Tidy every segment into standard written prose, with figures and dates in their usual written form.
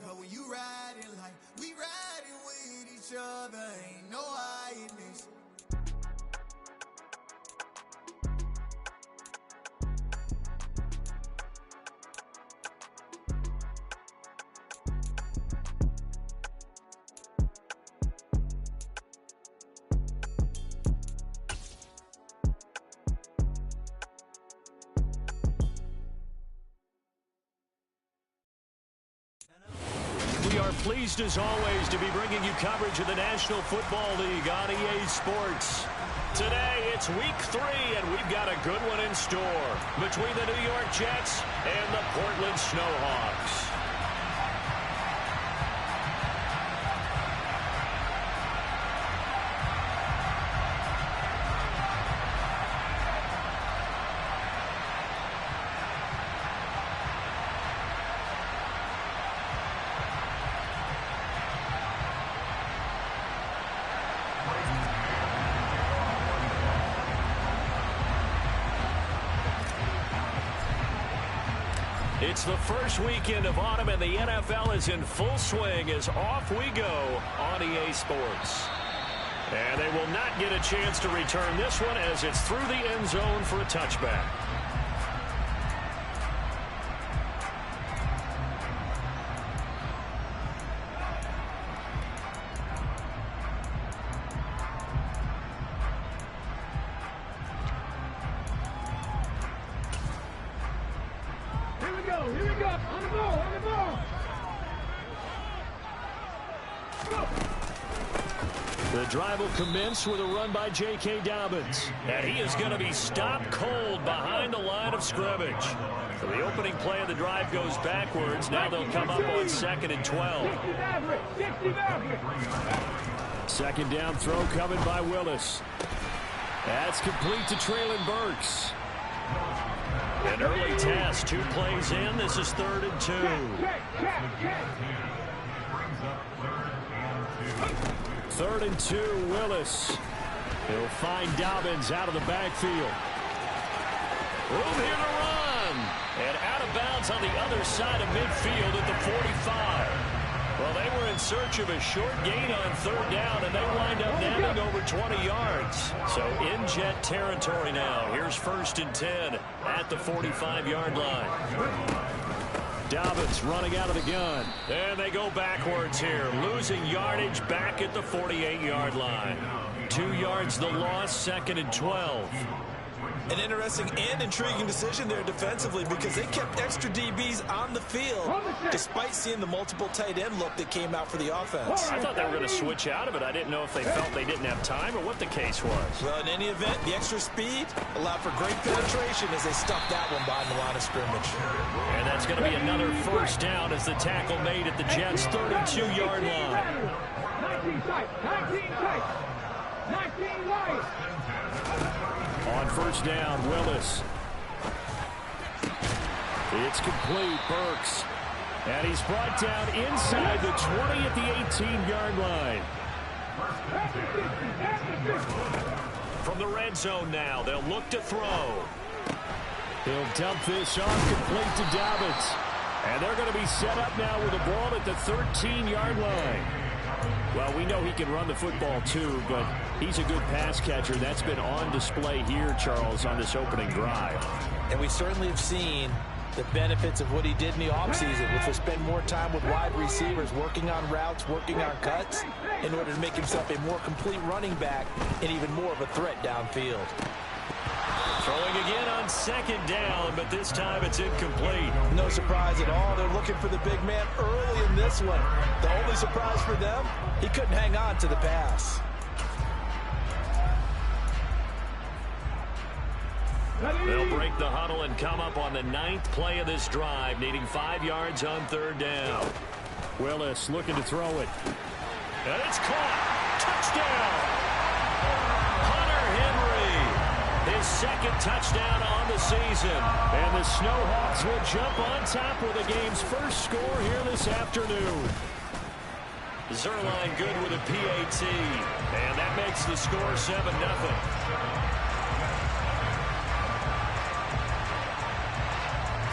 Cause when you riding like we riding with each other, ain't no hiding this. We are pleased as always to be bringing you coverage of the National Football League on EA Sports. Today it's week 3 and we've got a good one in store between the New York Jets and the Portland Snowhawks. It's the first weekend of autumn, and the NFL is in full swing as off we go on EA Sports. And they will not get a chance to return this one as it's through the end zone for a touchback. The drive will commence with a run by J.K. Dobbins. And he is going to be stopped cold behind the line of scrimmage. So the opening play of the drive goes backwards. Now they'll come up on 2nd and 12. Second down throw coming by Willis. That's complete to Traylon Burks. An early test, 2 plays in. This is 3rd and 2. Third and 2, Willis. He'll find Dobbins out of the backfield. Room here to run. And out of bounds on the other side of midfield at the 45. Well, they were in search of a short gain on 3rd down, and they wind up nabbing over 20 yards. So in Jet territory now. Here's 1st and 10 at the 45-yard line. Dobbins running out of the gun. And they go backwards here, losing yardage back at the 48-yard line. 2 yards the loss, 2nd and 12. An interesting and intriguing decision there defensively because they kept extra DBs on the field despite seeing the multiple tight end look that came out for the offense. I thought they were going to switch out of it. I didn't know if they felt they didn't have time or what the case was. Well, in any event, the extra speed allowed for great penetration as they stuffed that one behind the line of scrimmage. And that's going to be another 1st down as the tackle made at the Jets' 32-yard line. 19 tight, 19 tight, 19 wide. On 1st down, Willis. It's complete, Burks. And he's brought down inside the 20 at the 18-yard line. From the red zone now, they'll look to throw. He'll dump this off complete to Dobbins. And they're going to be set up now with the ball at the 13-yard line. Well, we know he can run the football too, but he's a good pass catcher. That's been on display here, Charles, on this opening drive. And we certainly have seen the benefits of what he did in the offseason, which was spend more time with wide receivers, working on routes, working on cuts, in order to make himself a more complete running back and even more of a threat downfield. Throwing again on 2nd down, but this time it's incomplete. No surprise at all. They're looking for the big man early in this one. The only surprise for them, he couldn't hang on to the pass. They'll break the huddle and come up on the 9th play of this drive, needing 5 yards on 3rd down. Willis looking to throw it. And it's caught. Touchdown! His 2nd touchdown on the season. And the Snowhawks will jump on top with the game's first score here this afternoon. Zerline good with a PAT. And that makes the score 7-0.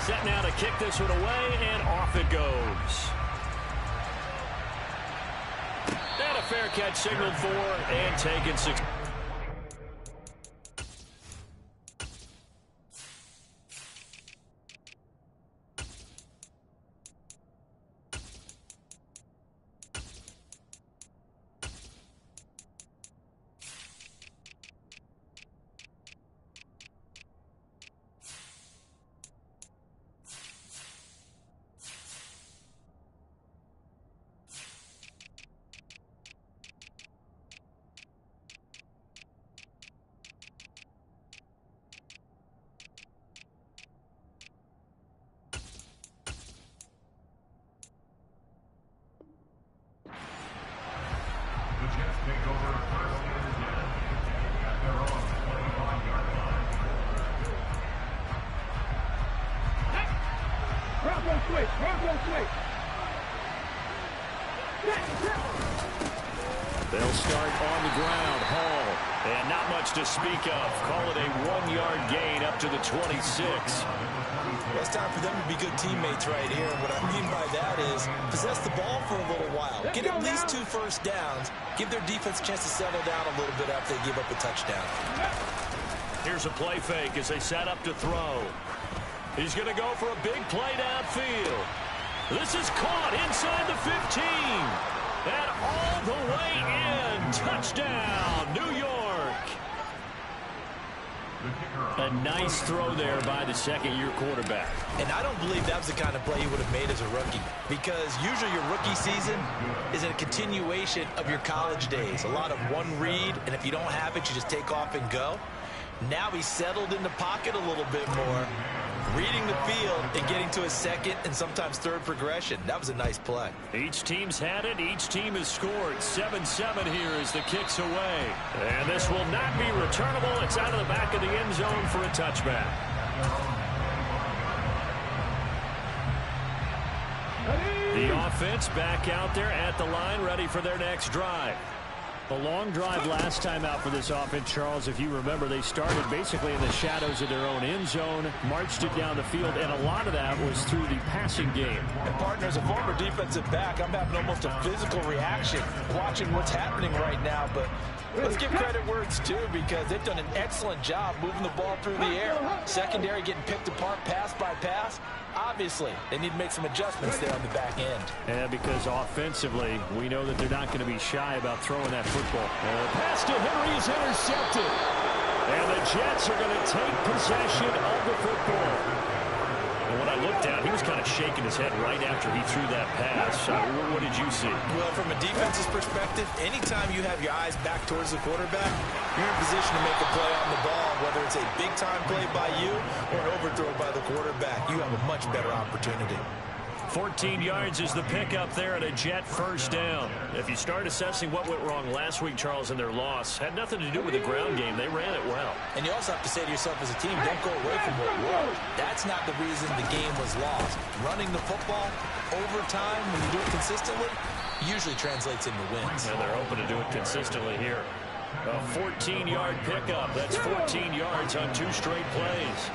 Set now to kick this one away, and off it goes. fair catch signaled for and taken 6. They'll start on the ground. Hall. And not much to speak of. Call it a 1-yard gain up to the 26. It's time for them to be good teammates right here. And what I mean by that is possess the ball for a little while. Get at least 2 first downs. Give their defense a chance to settle down a little bit after they give up a touchdown. Here's a play fake as they set up to throw. He's going to go for a big play downfield. This is caught inside the 15. And all the way in. Touchdown, New York. A nice throw there by the second-year quarterback. And I don't believe that was the kind of play he would have made as a rookie, because usually your rookie season is a continuation of your college days. A lot of one read, and if you don't have it, you just take off and go. Now he's settled in the pocket a little bit more, reading the field and getting to a second and sometimes third progression. That was a nice play. Each team's had it. Each team has scored. 7-7 here as the kick's away. And this will not be returnable. It's out of the back of the end zone for a touchback. The offense back out there at the line, ready for their next drive. A long drive last time out for this offense, Charles. If you remember, they started basically in the shadows of their own end zone, marched it down the field, and a lot of that was through the passing game. And partner, as a former defensive back, I'm having almost a physical reaction watching what's happening right now. But let's give credit where it's due, because they've done an excellent job moving the ball through the air. Secondary getting picked apart pass by pass. Obviously, they need to make some adjustments there on the back end. And because offensively, we know that they're not going to be shy about throwing that football. Pass to Henry is intercepted. And the Jets are going to take possession of the football. And when I looked down, he was kind of shaking his head right after he threw that pass. What did you see? Well, from a defense's perspective, anytime you have your eyes back towards the quarterback, you're in position to make a play on the ball, whether it's a big-time play by you or an overthrow by the quarterback. You have a much better opportunity. 14 yards is the pickup there, and a Jet first down. If you start assessing what went wrong last week, Charles, in their loss, had nothing to do with the ground game. They ran it well. And you also have to say to yourself as a team, don't go away from what worked. That's not the reason the game was lost. Running the football over time, when you do it consistently, usually translates into wins. And they're hoping to do it consistently here. A 14-yard pickup. That's 14 yards on 2 straight plays.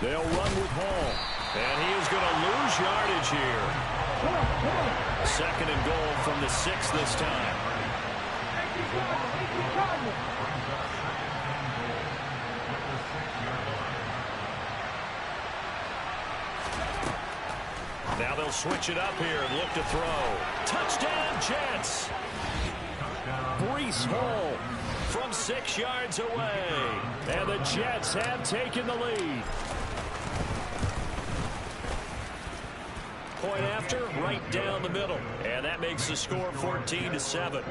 They'll run with Hall. And he is going to lose yardage here. 2nd and goal from the 6 this time. Now they'll switch it up here and look to throw. Touchdown, Jets. Breece Hall from 6 yards away. And the Jets have taken the lead. Point after, right down the middle. And that makes the score 14-7.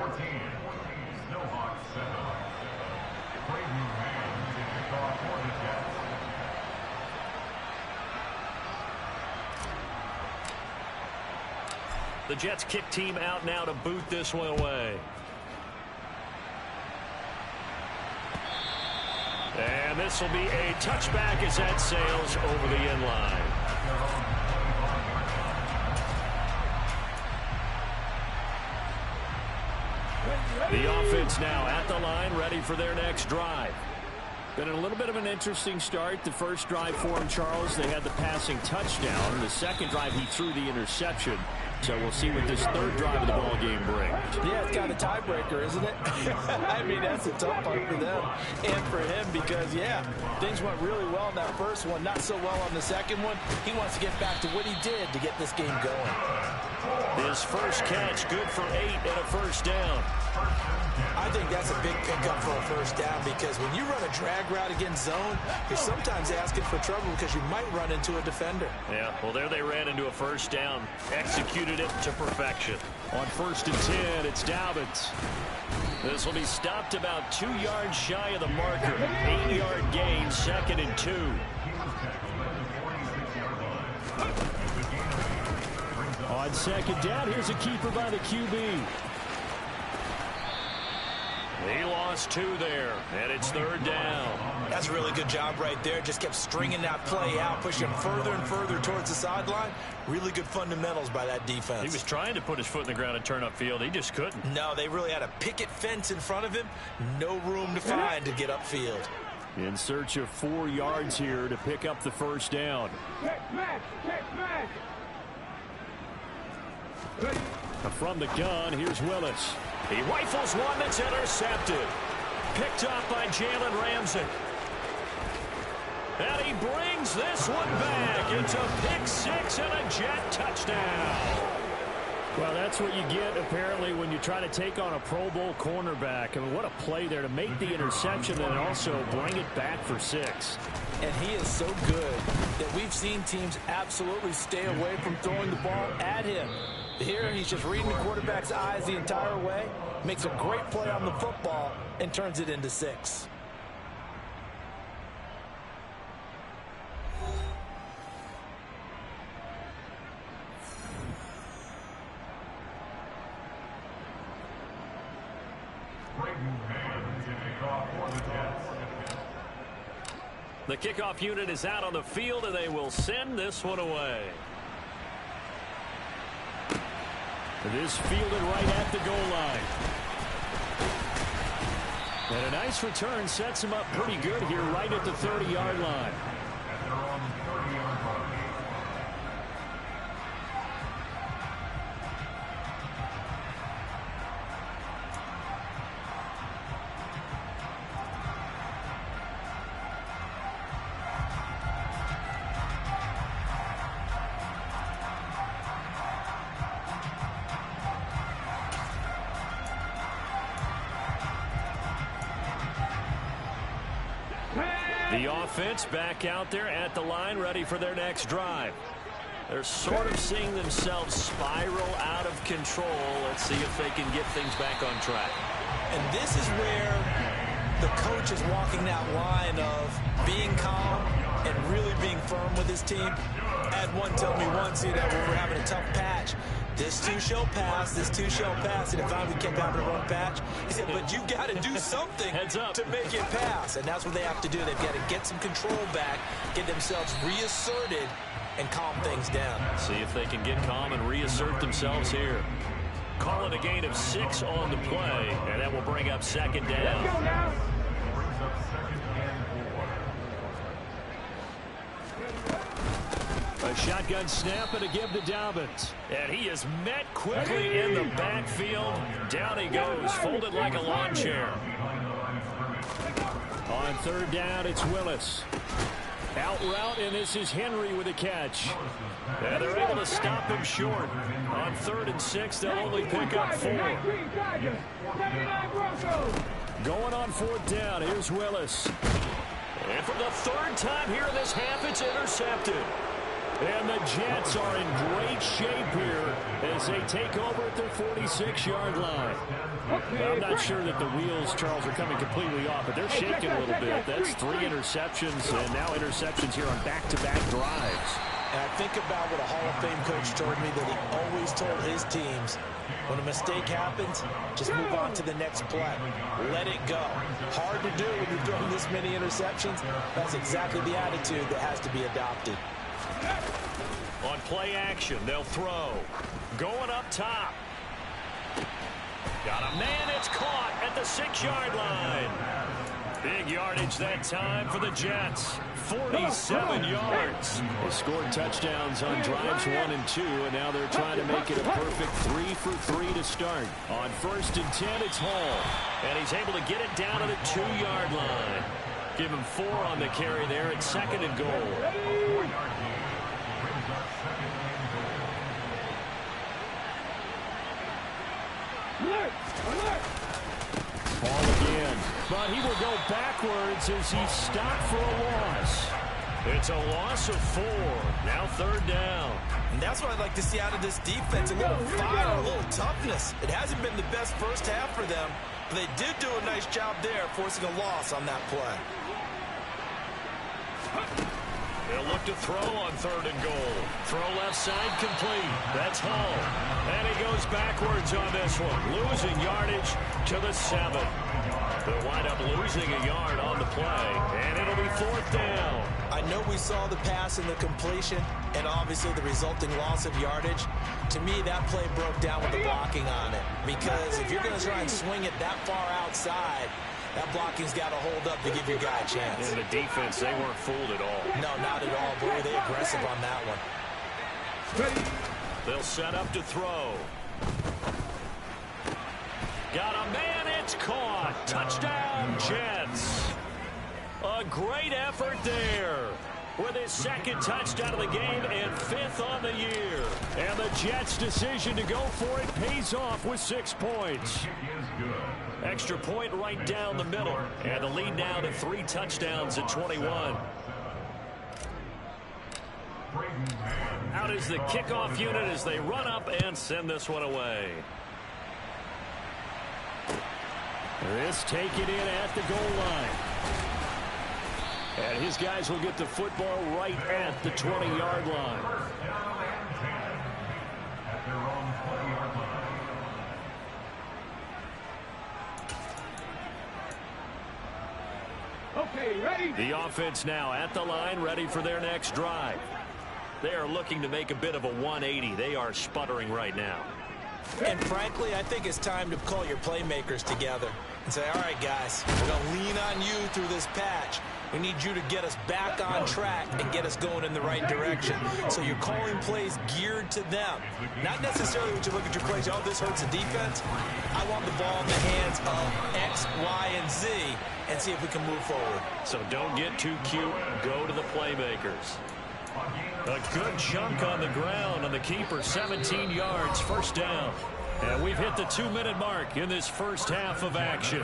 The Jets kick team out now to boot this one away. And this will be a touchback as that sails over the end line. The offense now at the line, ready for their next drive. Been a little bit of an interesting start. The first drive for him, Charles, they had the passing touchdown. The second drive, he threw the interception. So we'll see what this third drive of the ball game brings. Yeah, it's kind of a tiebreaker, isn't it? I mean, that's a tough part for them and for him because, yeah, things went really well in that first one, not so well on the second one. He wants to get back to what he did to get this game going. His first catch, good for 8 and a first down. I think that's a big pickup for a first down because when you run a drag route against zone, you're sometimes asking for trouble because you might run into a defender. Yeah, well, there they ran into a first down. Executed it to perfection. On 1st and 10, it's Dobbins. This will be stopped about 2 yards shy of the marker. 8-yard gain, 2nd and 2. On 2nd down, here's a keeper by the QB. He lost 2 there, and it's 3rd down. That's a really good job right there. Just kept stringing that play out, pushing him further and further towards the sideline. Really good fundamentals by that defense. He was trying to put his foot in the ground and turn upfield. He just couldn't. No, they really had a picket fence in front of him. No room to find to get upfield. In search of 4 yards here to pick up the first down. Check match. From the gun, here's Willis. He rifles one that's intercepted. Picked up by Jalen Ramsey. And he brings this one back. It's a pick 6 and a Jet touchdown. Well, that's what you get, apparently, when you try to take on a Pro Bowl cornerback. I mean, what a play there to make the interception and also bring it back for 6. And he is so good that we've seen teams absolutely stay away from throwing the ball at him. Here, he's just reading the quarterback's eyes the entire way, makes a great play on the football, and turns it into 6. The kickoff unit is out on the field, and they will send this one away. This fielded right at the goal line. And a nice return sets him up pretty good here right at the 30-yard line. The offense back out there at the line, ready for their next drive. They're sort of seeing themselves spiral out of control. Let's see if they can get things back on track. And this is where the coach is walking that line of being calm and really being firm with his team. I had one tell me once, that when we're having a tough patch, this too shall pass, this too shall pass. And if we kept having a run patch, he said, but you got to do something to make it pass. And that's what they have to do. They've got to get some control back, get themselves reasserted, and calm things down. See if they can get calm and reassert themselves here. Call it a gain of 6 on the play, and that will bring up 2nd down. Let's go now. A shotgun snap and a give to Dobbins. And he is met quickly in the backfield. Down he goes, folded like a lawn chair. On 3rd down, it's Willis. Out route, and this is Henry with a catch. And they're able to stop him short. On 3rd and 6, they'll only pick up 4. Going on 4th down, here's Willis. And for the 3rd time here in this half, it's intercepted. And the Jets are in great shape here as they take over at their 46-yard line. I'm not sure that the wheels, Charles, are coming completely off, but they're shaking a little bit. That's 3 interceptions, and now interceptions here on back-to-back drives. And I think about what a Hall of Fame coach told me that he always told his teams, when a mistake happens, just move on to the next play. Let it go. Hard to do when you're throwing this many interceptions. That's exactly the attitude that has to be adopted. On play action, they'll throw. Going up top. Got a man, it's caught at the 6-yard line. Big yardage that time for the Jets. 47 yards. They scored touchdowns on drives 1 and 2, and now they're trying to make it a perfect 3 for 3 to start. On 1st and 10, it's Hall, and he's able to get it down to the 2-yard line. Give him 4 on the carry there at 2nd and goal. Ball again, but he will go backwards as he's stopped for a loss. It's a loss of 4. Now 3rd down. And that's what I'd like to see out of this defense. A little fire, a little toughness. It hasn't been the best first half for them, but they did do a nice job there, forcing a loss on that play. They'll look to throw on 3rd and goal. Throw left side complete. That's Hall. And he goes backwards on this one. Losing yardage to the 7. They'll wind up losing a yard on the play. And it'll be 4th down. I know we saw the pass and the completion and obviously the resulting loss of yardage. To me, that play broke down with the blocking on it. Because if you're going to try and swing it that far outside, that blocking's got to hold up to give your guy a chance. In the defense, they weren't fooled at all. No, not at all. Boy, they aggressive on that one. They'll set up to throw. Got a man, it's caught. Touchdown, Jets. A great effort there. With his 2nd touchdown of the game and 5th on the year. And the Jets' decision to go for it pays off with 6 points. Extra point right down the middle. And the lead now to 3 touchdowns at 21. Out is the kickoff unit as they run up and send this one away. This taken in at the goal line. And his guys will get the football right at the 20-yard line. Okay, ready? The offense now at the line, ready for their next drive. They are looking to make a bit of a 180. They are sputtering right now. And frankly, I think it's time to call your playmakers together and say, all right, guys, we're going to lean on you through this patch. We need you to get us back on track and get us going in the right direction. So you're calling plays geared to them. Not necessarily when you look at your plays, oh, this hurts the defense. I want the ball in the hands of X, Y, and Z and see if we can move forward. So don't get too cute. Go to the playmakers. A good chunk on the ground on the keeper. 17 yards, 1st down. And we've hit the 2-minute mark in this first half of action.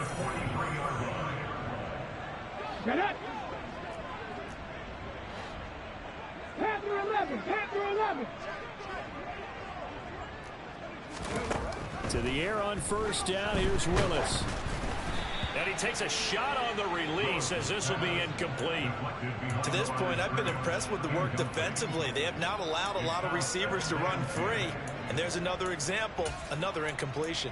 Get up. Panther 11, Panther 11. To the air on 1st down. Here's Willis. And he takes a shot on the release as this will be incomplete. To this point, I've been impressed with the work defensively. They have not allowed a lot of receivers to run free. And there's another example, another incompletion.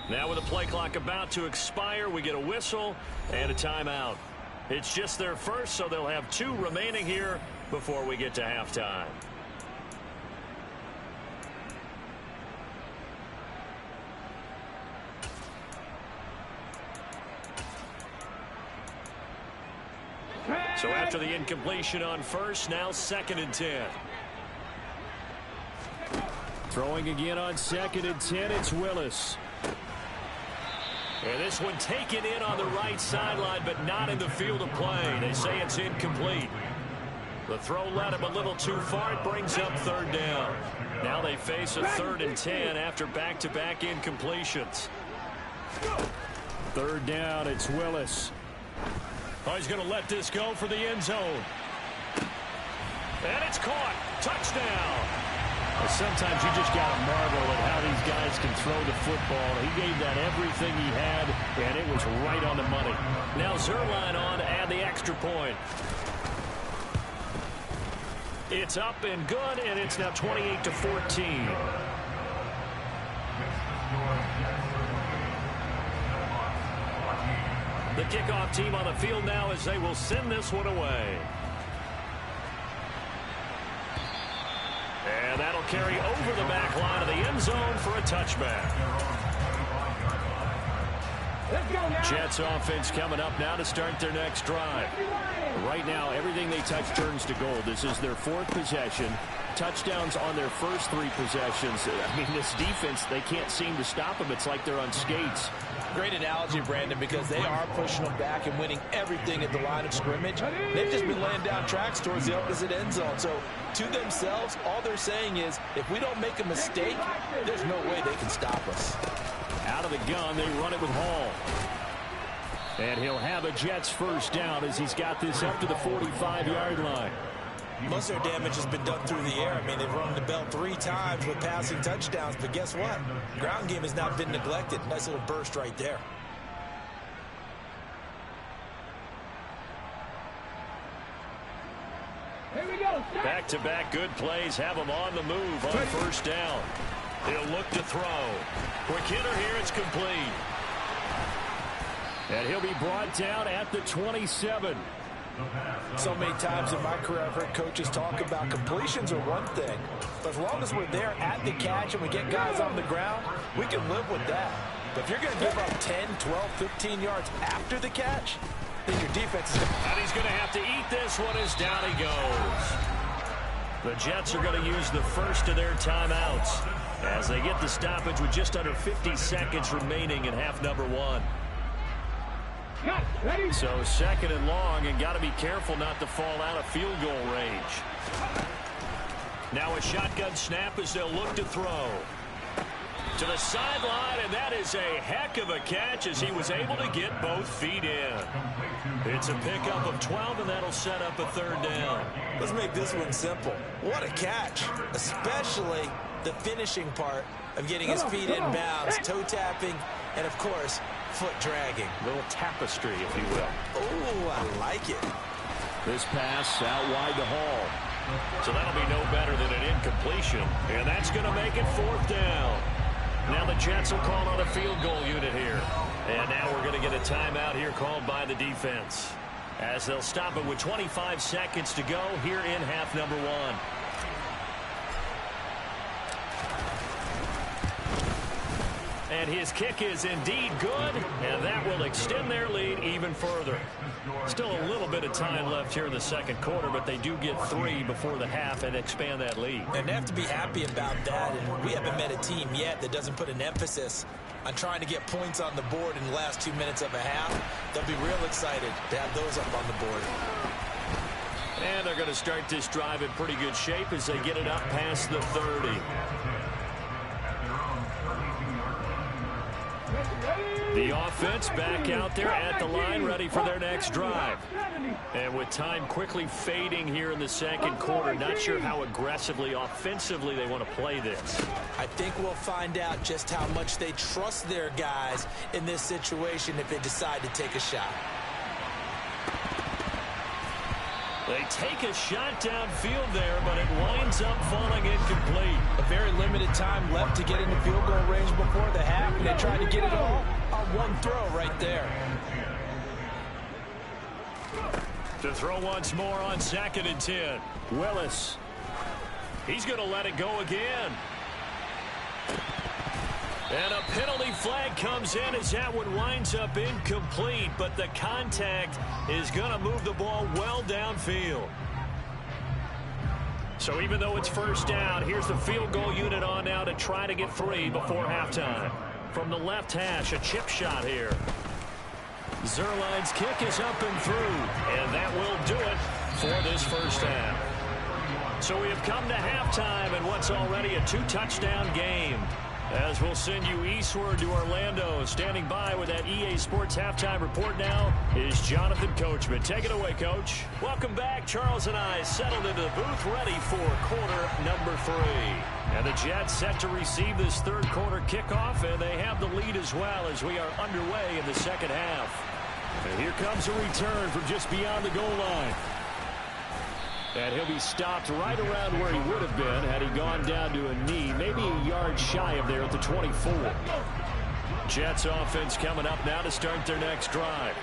Now with the play clock about to expire, we get a whistle and a timeout. It's just their first, so they'll have 2 remaining here before we get to halftime. So after the incompletion on 1st, now 2nd and 10. Throwing again on 2nd and 10, it's Willis. And this one taken in on the right sideline, but not in the field of play. They say it's incomplete. The throw led him a little too far. It brings up 3rd down. Now they face a 3rd and 10 after back-to-back incompletions. 3rd down, it's Willis. Oh, he's going to let this go for the end zone. And it's caught. Touchdown. Sometimes you just got to marvel at how these guys can throw the football. He gave that everything he had, and it was right on the money. Now Zerline on to add the extra extra point. It's up and good, and it's now 28-14. The kickoff team on the field now as they will send this one away. And that'll carry over the back line of the end zone for a touchback. Jets offense coming up now to start their next drive. Right now, everything they touch turns to gold. This is their fourth possession. Touchdowns on their first three possessions. I mean, this defense, they can't seem to stop them. It's like they're on skates. Great analogy, Brandon, because they are pushing them back and winning everything at the line of scrimmage. They've just been laying down tracks towards the opposite end zone. So, to themselves, all they're saying is, if we don't make a mistake, there's no way they can stop us. Out of the gun, they run it with Hall. And he'll have a Jets first down as he's got this up to the 45-yard line. Most of their damage has been done through the air. I mean, they've rung the bell 3 times with passing touchdowns, but guess what? Ground game has not been neglected. Nice little burst right there. Here we go. Back-to-back good plays have him on the move on first down. He'll look to throw. Quick hitter here, it's complete. And he'll be brought down at the 27. So many times in my career, I've heard coaches talk about completions are one thing. But as long as we're there at the catch and we get guys on the ground, we can live with that. But if you're going to give up 10, 12, 15 yards after the catch, then your defense is going to... And he's going to have to eat this one as down he goes. The Jets are going to use the first of their timeouts as they get the stoppage with just under 50 seconds remaining in half number 1. So second and long, and got to be careful not to fall out of field goal range. Now a shotgun snap as they'll look to throw. To the sideline, and that is a heck of a catch as he was able to get both feet in. It's a pickup of 12, and that'll set up a third down. Let's make this one simple. What a catch, especially the finishing part of getting his feet in bounds, toe tapping, and of course, foot dragging. A little tapestry, if you will. Oh, I like it. This pass out wide to Hall. So that'll be no better than an incompletion. And that's going to make it fourth down. Now the Jets will call on a field goal unit here. And now we're going to get a timeout here called by the defense, as they'll stop it with 25 seconds to go here in half number 1. And his kick is indeed good, and that will extend their lead even further. Still a little bit of time left here in the second quarter, but they do get 3 before the half and expand that lead. And they have to be happy about that, and we haven't met a team yet that doesn't put an emphasis on trying to get points on the board in the last 2 minutes of a half. They'll be real excited to have those up on the board. And they're going to start this drive in pretty good shape as they get it up past the 30. The offense back out there at the line, ready for their next drive. And with time quickly fading here in the second quarter, not sure how aggressively, offensively they want to play this. I think we'll find out just how much they trust their guys in this situation if they decide to take a shot. They take a shot downfield there, but it winds up falling incomplete. A very limited time left to get into field goal range before the half, and they tried to get it all on one throw right there. To throw once more on 2nd and 10. Willis. He's going to let it go again. And a penalty flag comes in as that one winds up incomplete, but the contact is going to move the ball well downfield. So even though it's first down, here's the field goal unit on now to try to get 3 before halftime. From the left hash, a chip shot here. Zerline's kick is up and through, and that will do it for this first half. So we have come to halftime in what's already a 2-touchdown game. As we'll send you eastward to Orlando. Standing by with that EA Sports halftime report now is Jonathan Coachman. Take it away, Coach. Welcome back. Charles and I settled into the booth, ready for quarter number 3. And the Jets set to receive this third quarter kickoff, and they have the lead as well as we are underway in the second half. And here comes a return from just beyond the goal line. And he'll be stopped right around where he would have been had he gone down to a knee, maybe a yard shy of there at the 24. Jets offense coming up now to start their next drive.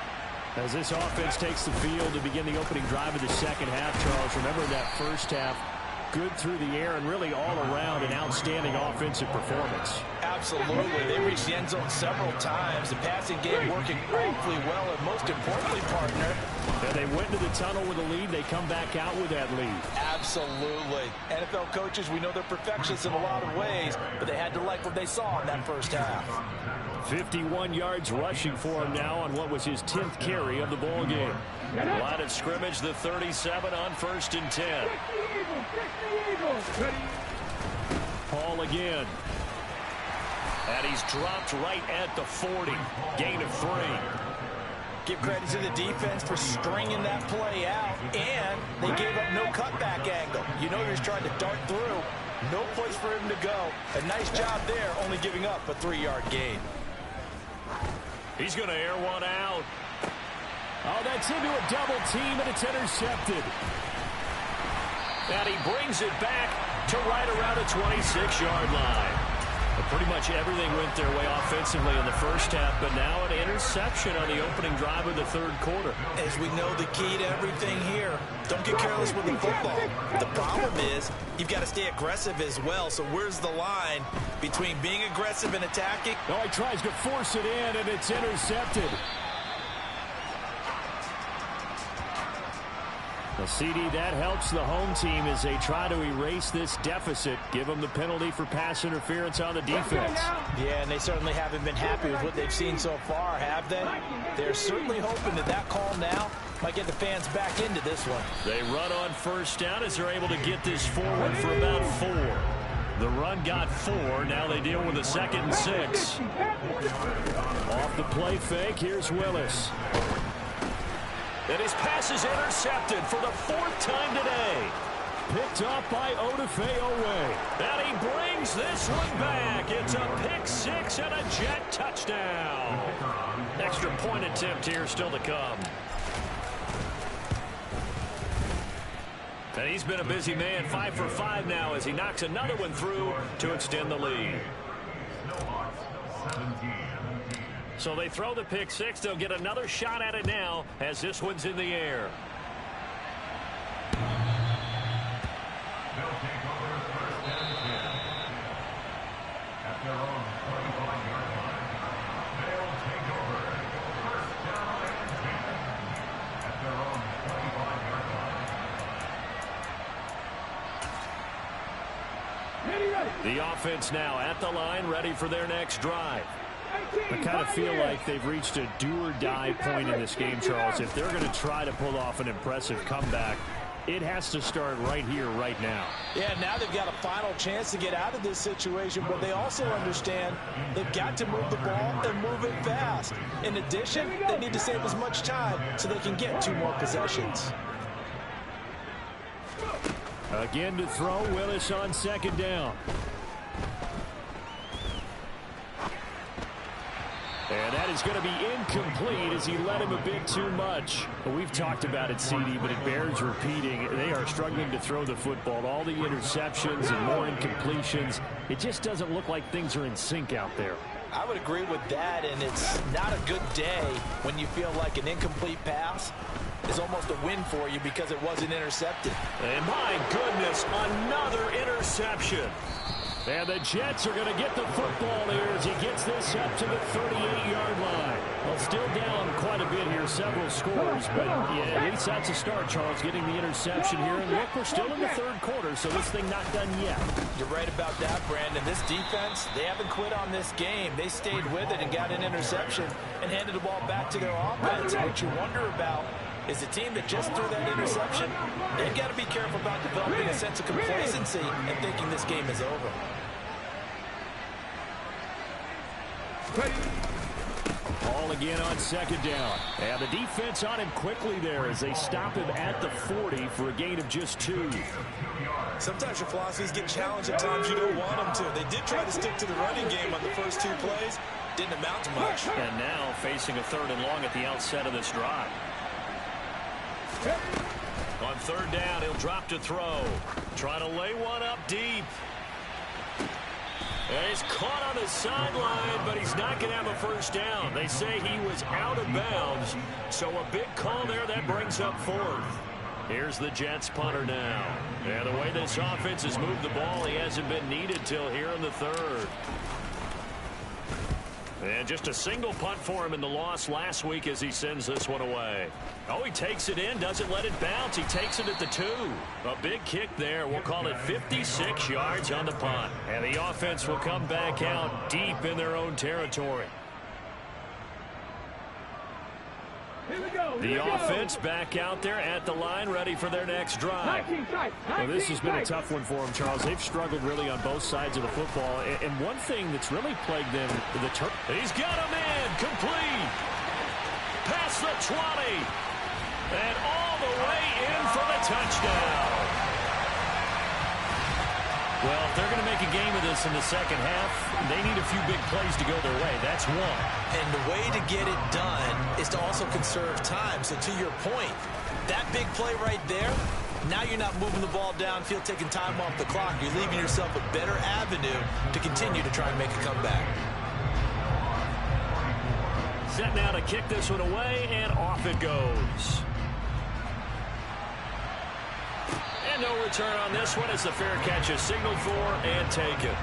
As this offense takes the field to begin the opening drive of the second half, Charles, remember that first half, good through the air and really all around an outstanding offensive performance. Absolutely. They reached the end zone several times. The passing game working awfully well, and most importantly, partner, and they went into the tunnel with a lead. They come back out with that lead. Absolutely. NFL coaches, we know they're perfectionists in a lot of ways, but they had to like what they saw in that first half. 51 yards rushing for him now on what was his 10th carry of the ball game. Line of scrimmage, the 37 on 1st and 10. Paul again. And he's dropped right at the 40. Gain of 3. Give credit to the defense for stringing that play out, and they gave up no cutback angle. You know you're trying to dart through. No place for him to go. A nice job there, only giving up a 3-yard gain. He's going to air one out. Oh, that's into a double team, and it's intercepted. And he brings it back to right around the 26-yard line. But pretty much everything went their way offensively in the first half, but now an interception on the opening drive of the third quarter. As we know, the key to everything here, don't get careless with the football. The problem is you've got to stay aggressive as well. So where's the line between being aggressive and attacking? Oh, he tries to force it in, and it's intercepted. The CD, that helps the home team as they try to erase this deficit, give them the penalty for pass interference on the defense. Yeah, and they certainly haven't been happy with what they've seen so far, have they? They're certainly hoping that that call now might get the fans back into this one. They run on first down as they're able to get this forward for about 4. The run got 4. Now they deal with a 2nd and 6. Off the play fake, here's Willis. And his pass is intercepted for the 4th time today. Picked off by Odafe-Oweh. And he brings this one back. It's a pick 6 and a Jet touchdown. Extra point attempt here still to come. And he's been a busy man, 5 for 5 now as he knocks another one through to extend the lead. So they throw the pick 6. They'll get another shot at it now as this one's in the air. They'll take over first and 10. At their own 25-yard line. They'll take over first down and 10. At their own 25-yard line. The offense now at the line, ready for their next drive. I kind of feel like they've reached a do-or-die point in this game, Charles. If they're going to try to pull off an impressive comeback, it has to start right here, right now. Yeah, now they've got a final chance to get out of this situation, but they also understand they've got to move the ball and move it fast. In addition, they need to save as much time so they can get 2 more possessions. Again to throw, Willis on 2nd down. And that is going to be incomplete as he led him a bit too much. Well, we've talked about it, CD, but it bears repeating. They are struggling to throw the football. All the interceptions and more incompletions. It just doesn't look like things are in sync out there. I would agree with that, and it's not a good day when you feel like an incomplete pass is almost a win for you because it wasn't intercepted. And my goodness, another interception. And the Jets are going to get the football here as he gets this up to the 38-yard line. Well, still down quite a bit here, several scores, but yeah, at least that's a start, Charles, getting the interception here. And look, we're still in the third quarter, so this thing not done yet. You're right about that, Brandon. This defense, they haven't quit on this game. They stayed with it and got an interception and handed the ball back to their offense. And what you wonder about is the team that just threw that interception, they've got to be careful about developing a sense of complacency and thinking this game is over. Ball again on 2nd down. And the defense on him quickly there as they stop him at the 40 for a gain of just 2. Sometimes your philosophies get challenged at times you don't want them to. They did try to stick to the running game on the first 2 plays, didn't amount to much. And now facing a 3rd and long at the outset of this drive. On 3rd down, he'll drop to throw. Trying to lay one up deep. And he's caught on the sideline, but he's not going to have a first down. They say he was out of bounds, so a big call there that brings up 4th. Here's the Jets punter now. And the way this offense has moved the ball, he hasn't been needed till here in the 3rd. And just a single punt for him in the loss last week as he sends this one away. Oh, he takes it in, doesn't let it bounce. He takes it at the 2. A big kick there. We'll call it 56 yards on the punt. And the offense will come back out deep in their own territory. The offense back out there at the line, ready for their next drive. Well, this has been a tough one for them, Charles. They've struggled really on both sides of the football. And one thing that's really plagued them, He's got a man complete. Past the 20. And all the way in for the touchdown. Well, if they're going to make a game of this in the second half, they need a few big plays to go their way. That's one. And the way to get it done is to also conserve time. So to your point, that big play right there, now you're not moving the ball downfield, taking time off the clock. You're leaving yourself a better avenue to continue to try and make a comeback. Set now to kick this one away, and off it goes. And no return on this one. It's a fair catch, a signal for, and take it.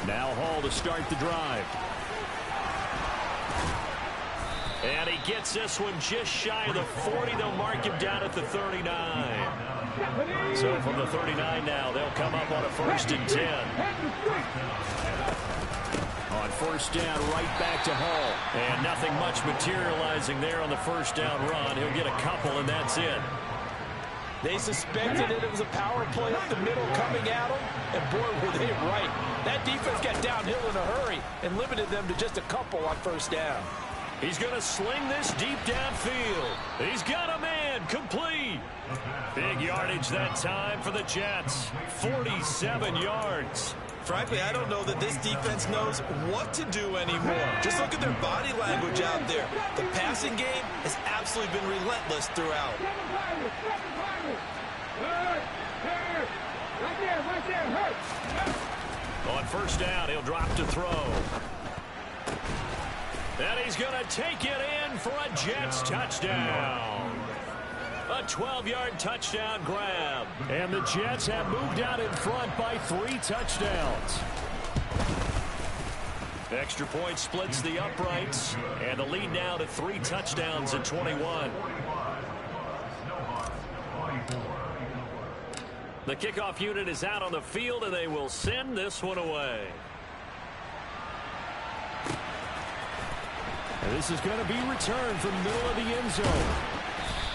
Now Hall to start the drive. And he gets this one just shy of the 40. They'll mark him down at the 39. So from the 39 now, they'll come up on a 1st and 10. On 1st down, right back to Hall. And nothing much materializing there on the 1st down run. He'll get a couple, and that's it. They suspected it was a power play up the middle coming at them, and boy, were they right. That defense got downhill in a hurry and limited them to just a couple on 1st down. He's going to sling this deep downfield. He's got a man complete. Big yardage that time for the Jets. 47 yards. Frankly, I don't know that this defense knows what to do anymore. Just look at their body language out there. The passing game has absolutely been relentless throughout. On 1st down, he'll drop to throw. And he's going to take it in for a Jets touchdown. A 12-yard touchdown grab. And the Jets have moved out in front by 3 touchdowns. Extra point splits the uprights. And the lead now to 3 touchdowns at 21. The kickoff unit is out on the field, and they will send this one away. And this is going to be returned from the middle of the end zone.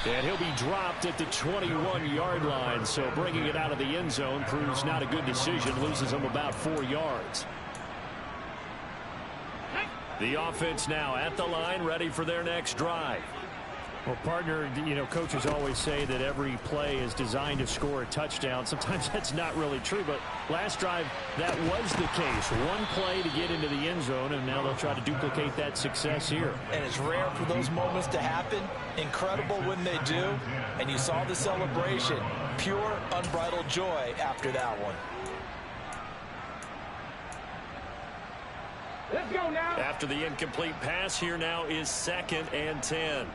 And he'll be dropped at the 21-yard line. So bringing it out of the end zone proves not a good decision. Loses him about 4 yards. The offense now at the line, ready for their next drive. Well, partner, you know, coaches always say that every play is designed to score a touchdown. Sometimes that's not really true, but last drive, that was the case. One play to get into the end zone, and now they'll try to duplicate that success here. And it's rare for those moments to happen. Incredible when they do. And you saw the celebration. Pure, unbridled joy after that one. Let's go now. After the incomplete pass, here now is 2nd and 10.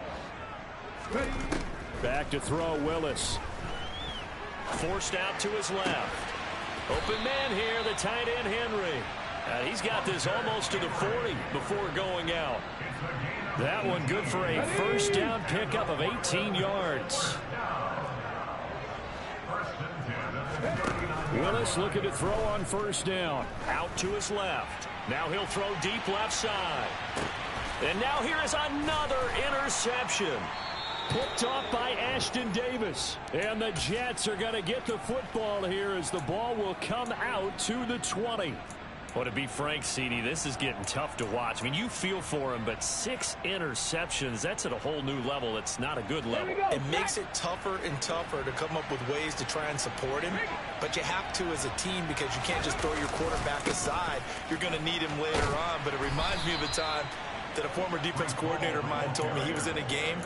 Ready. Back to throw, Willis. Forced out to his left. Open man here, the tight end, Henry. And he's got this almost to the 40 before going out. That one good for a 1st down pickup of 18 yards. Willis looking to throw on 1st down. Out to his left. Now he'll throw deep left side. And now here is another interception. Picked off by Ashton Davis. And the Jets are going to get the football here as the ball will come out to the 20. Well, to be frank, CD, this is getting tough to watch. I mean, you feel for him, but 6 interceptions, that's at a whole new level. It's not a good level. It makes it tougher and tougher to come up with ways to try and support him, but you have to as a team because you can't just throw your quarterback aside. You're going to need him later on, but it reminds me of a time that a former defense coordinator of mine told me he was in a game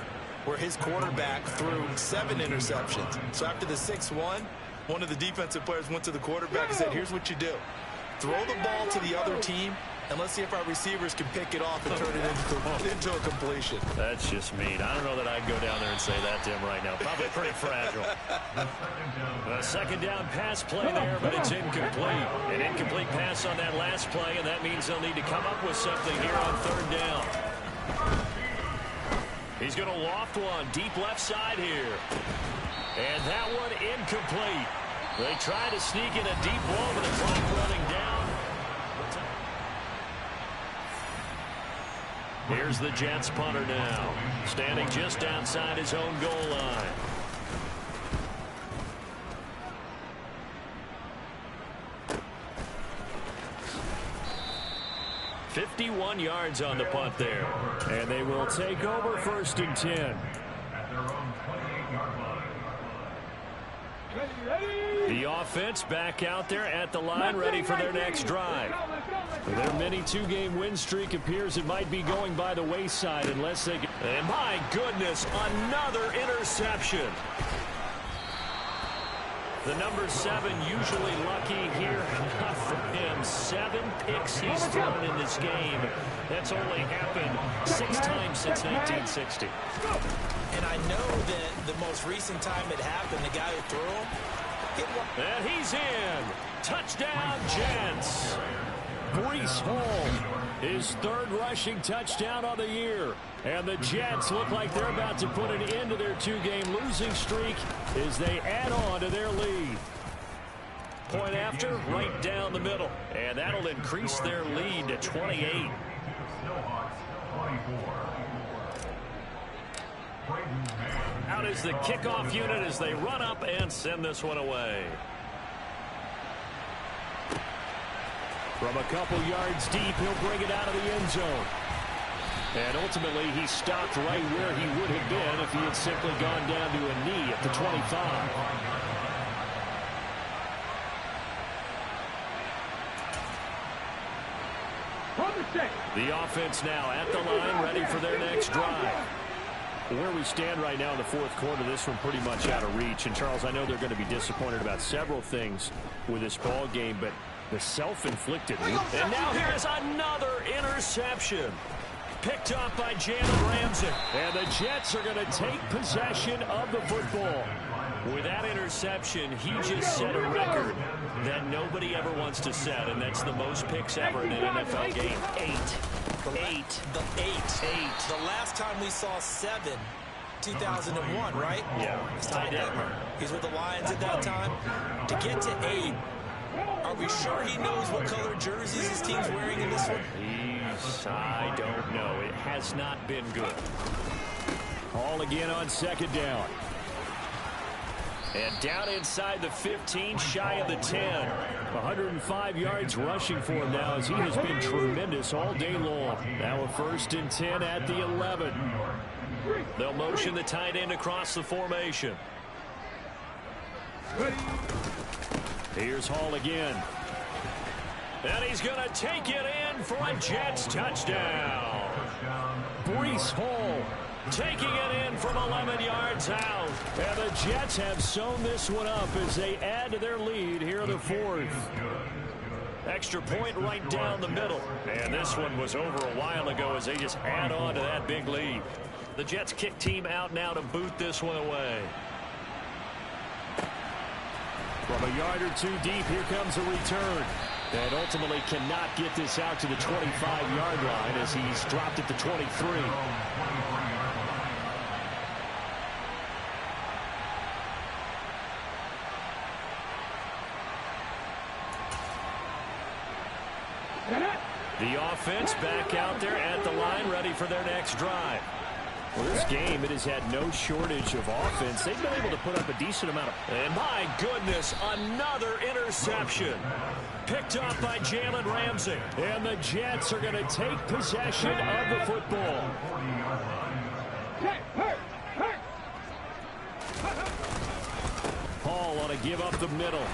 where his quarterback threw 7 interceptions. So after the 6-1, one of the defensive players went to the quarterback and said, here's what you do. Throw the ball to the other team, and let's see if our receivers can pick it off and turn it into a completion. That's just mean. I don't know that I'd go down there and say that to him right now. Probably pretty fragile. A second down pass play there, but it's incomplete. An incomplete pass on that last play, and that means they'll need to come up with something here on 3rd down. He's going to loft one deep left side here. And that one incomplete. They try to sneak in a deep ball, but the clock running down. Here's the Jets punter now, standing just outside his own goal line. $51 yards on the punt there. And they will take over 1st and 10. At their own 28-yard line. The offense back out there at the line, ready for their next drive. Their mini 2-game win streak appears it might be going by the wayside unless they get... And my goodness, another interception. The number 7 usually lucky here. Not for him. 7 picks he's thrown in this game. That's only happened 6 times since 1960. And I know that the most recent time it happened, the guy who threw him, and he's in. Touchdown, Jets. Breece Hall, his 3rd rushing touchdown of the year. And the Jets look like they're about to put an end to their 2-game losing streak as they add on to their lead. Point after, right down the middle. And that'll increase their lead to 28. Snowhawks 24. Out is the kickoff unit as they run up and send this one away. From a couple yards deep, he'll bring it out of the end zone. And ultimately, he stopped right where he would have been if he had simply gone down to a knee at the 25. The offense now at the line, ready for their next drive. Where we stand right now in the 4th quarter, this one pretty much out of reach. And, Charles, I know they're going to be disappointed about several things with this ball game, but the self-inflicted. And now here's another interception. Picked up by Jalen Ramsey. And the Jets are going to take possession of the football. With that interception, he just set a record that nobody ever wants to set, and that's the most picks ever in an NFL game. 8. The last time we saw 7, 2001, right? Yeah. It's Ty Detmer. He's with the Lions at that time. To get to 8, are we sure he knows what color jerseys his team's wearing in this one? I don't know. It has not been good. Hall again on 2nd down. And down inside the 15, shy of the 10. 105 yards rushing for him now as he has been tremendous all day long. Now a 1st and 10 at the 11. They'll motion the tight end across the formation. Here's Hall again. And he's going to take it in for a Jets touchdown. Breece Hall taking it in from 11 yards out. And the Jets have sewn this one up as they add to their lead here in the 4th. Extra point right down the middle. And this one was over a while ago as they just add on to that big lead. The Jets kick team out now to boot this one away. From a yard or 2 deep, here comes a return. And ultimately cannot get this out to the 25-yard line as he's dropped at the 23. The offense back out there at the line, ready for their next drive. Well, this game, it has had no shortage of offense. They've been able to put up a decent amount of... And my goodness, another interception. Picked up by Jalen Ramsey. And the Jets are going to take possession of the football. Paul on a give up the middle.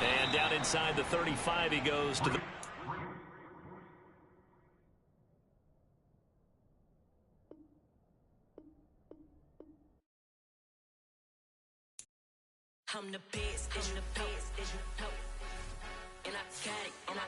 And down inside the 35 he goes to the... I'm the best, and I got it, and I